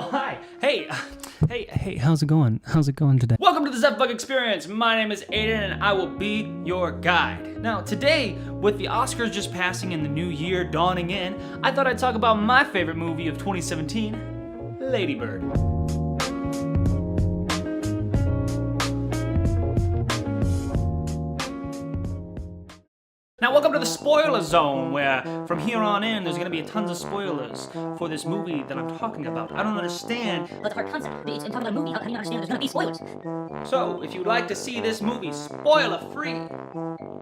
hi. Hey, how's it going? How's it going today? Welcome to the Zephbug experience. My name is Aiden and I will be your guide. Now, today, with the Oscars just passing and the new year dawning in, I thought I'd talk about my favorite movie of 2017, Lady Bird. Now, welcome to the spoiler zone, where from here on in, there's gonna be tons of spoilers for this movie that I'm talking about. I don't understand. But the hard concept, it's talking about a movie, how can you understand there's gonna be spoilers? So, if you'd like to see this movie spoiler-free,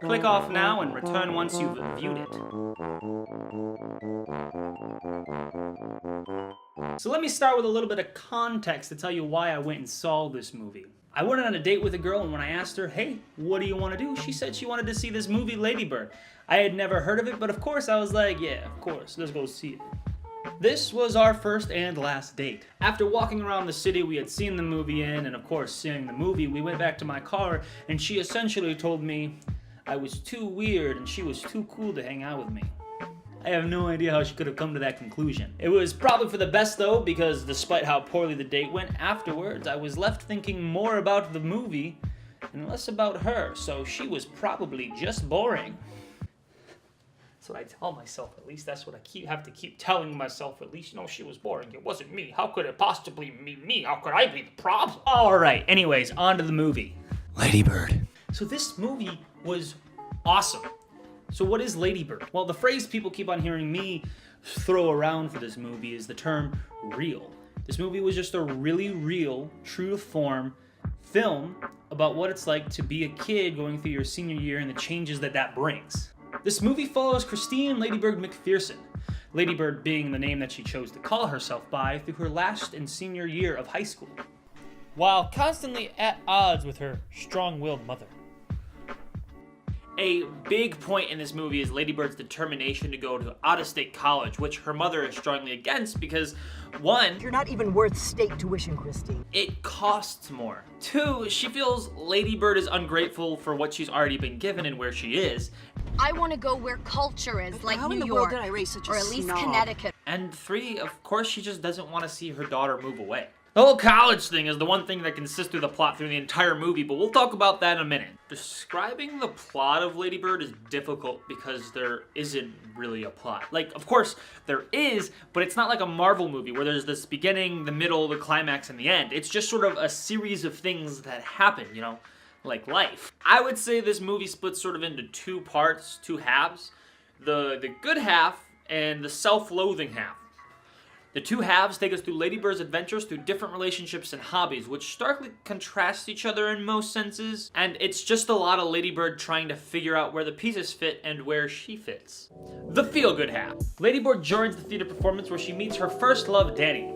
click off now and return once you've viewed it. So let me start with a little bit of context to tell you why I went and saw this movie. I went on a date with a girl, and when I asked her, hey, what do you want to do? She said she wanted to see this movie, Lady Bird. I had never heard of it, but of course I was like, yeah, of course, let's go see it. This was our first and last date. After walking around the city we had seen the movie in, and of course seeing the movie, we went back to my car, and she essentially told me I was too weird and she was too cool to hang out with me. I have no idea how she could have come to that conclusion. It was probably for the best though, because despite how poorly the date went, afterwards I was left thinking more about the movie and less about her, so she was probably just boring. That's what I tell myself, at least that's what I have to keep telling myself, at least, she was boring, it wasn't me. How could it possibly be me? How could I be the problem? Alright, anyways, on to the movie. Lady Bird. So this movie was awesome. So what is Lady Bird? Well, the phrase people keep on hearing me throw around for this movie is the term real. This movie was just a really real, true to form film about what it's like to be a kid going through your senior year and the changes that brings. This movie follows Christine Ladybird McPherson, Ladybird being the name that she chose to call herself by through her last and senior year of high school, while constantly at odds with her strong-willed mother. A big point in this movie is Lady Bird's determination to go to out-of-state college, which her mother is strongly against because, one, you're not even worth state tuition, Christine. It costs more. Two, she feels Lady Bird is ungrateful for what she's already been given and where she is. I want to go where culture is, like How New in the York, world did I raise such a or at least snob? Connecticut. And three, of course, she just doesn't want to see her daughter move away. The whole college thing is the one thing that consists through the plot through the entire movie, but we'll talk about that in a minute. Describing the plot of Lady Bird is difficult because there isn't really a plot. Like, of course, there is, but it's not like a Marvel movie where there's this beginning, the middle, the climax, and the end. It's just sort of a series of things that happen, like life. I would say this movie splits sort of into two parts, two halves. The good half and the self-loathing half. The two halves take us through Lady Bird's adventures through different relationships and hobbies, which starkly contrast each other in most senses, and it's just a lot of Lady Bird trying to figure out where the pieces fit and where she fits. The feel-good half. Lady Bird joins the theater performance where she meets her first love, Danny.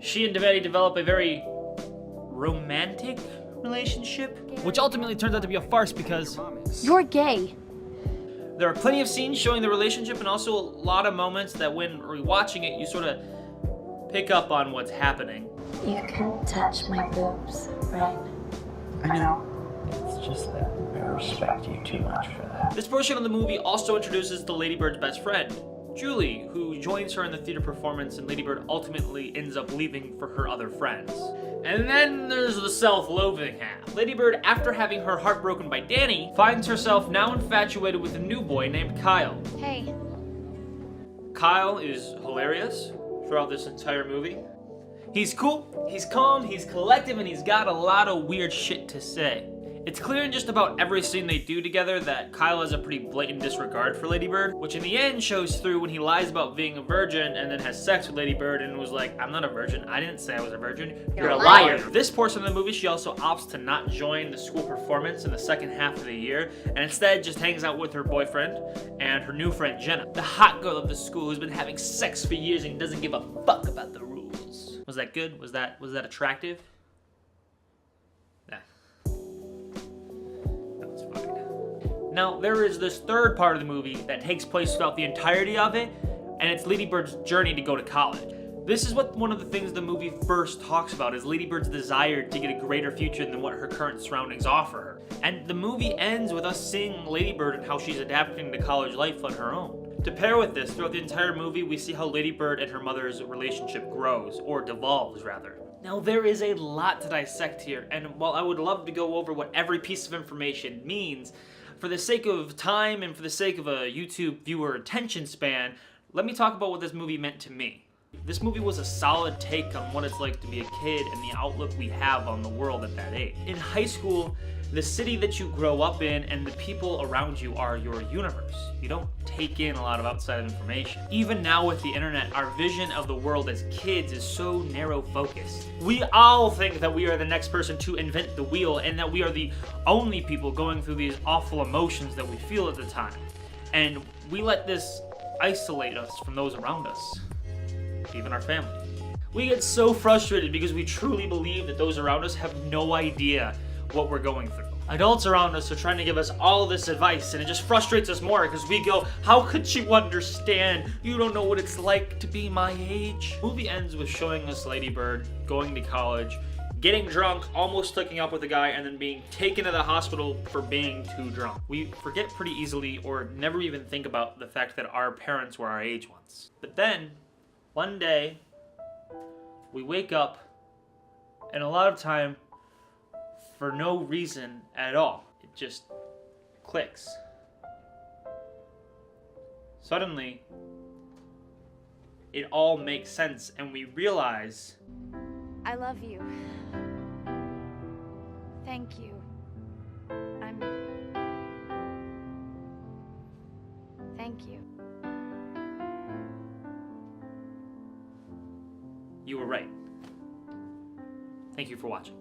She and Danny develop a very romantic relationship, which ultimately turns out to be a farce because You're gay. there are plenty of scenes showing the relationship and also a lot of moments that when rewatching it, you sort of pick up on what's happening. You can touch my boobs, right? I know. It's just that I respect you too much for that. This portion of the movie also introduces the Lady Bird's best friend, Julie, who joins her in the theater performance, and Lady Bird ultimately ends up leaving for her other friends. And then there's the self-loathing half. Lady Bird, after having her heart broken by Danny, finds herself now infatuated with a new boy named Kyle. Hey. Kyle is hilarious throughout this entire movie. He's cool, he's calm, he's collective, and he's got a lot of weird shit to say. It's clear in just about every scene they do together that Kyle has a pretty blatant disregard for Lady Bird, which in the end shows through when he lies about being a virgin and then has sex with Lady Bird and was like, I'm not a virgin, I didn't say I was a virgin, you're a liar. This portion of the movie, she also opts to not join the school performance in the second half of the year, and instead just hangs out with her boyfriend and her new friend Jenna, the hot girl of the school who's been having sex for years and doesn't give a fuck about the rules. Was that good? Was that attractive? Now, there is this third part of the movie that takes place throughout the entirety of it, and it's Lady Bird's journey to go to college. This is what one of the things the movie first talks about, is Lady Bird's desire to get a greater future than what her current surroundings offer her. And the movie ends with us seeing Lady Bird and how she's adapting to college life on her own. To pair with this, throughout the entire movie, we see how Lady Bird and her mother's relationship grows, or devolves rather. Now there is a lot to dissect here, and while I would love to go over what every piece of information means, for the sake of time and for the sake of a YouTube viewer attention span, let me talk about what this movie meant to me. This movie was a solid take on what it's like to be a kid and the outlook we have on the world at that age. In high school, the city that you grow up in and the people around you are your universe. You don't take in a lot of outside information. Even now with the internet, our vision of the world as kids is so narrow focused. We all think that we are the next person to invent the wheel and that we are the only people going through these awful emotions that we feel at the time. And we let this isolate us from those around us, even our family. We get so frustrated because we truly believe that those around us have no idea what we're going through. Adults around us are trying to give us all this advice, and it just frustrates us more because we go, how could you understand? You don't know what it's like to be my age. The movie ends with showing us Lady Bird going to college, getting drunk, almost hooking up with a guy, and then being taken to the hospital for being too drunk. We forget pretty easily or never even think about the fact that our parents were our age once. But then, one day, we wake up, and a lot of time, for no reason at all, it just clicks. Suddenly, it all makes sense, and we realize, I love you. Thank you. Thank you. you were right. Thank you for watching.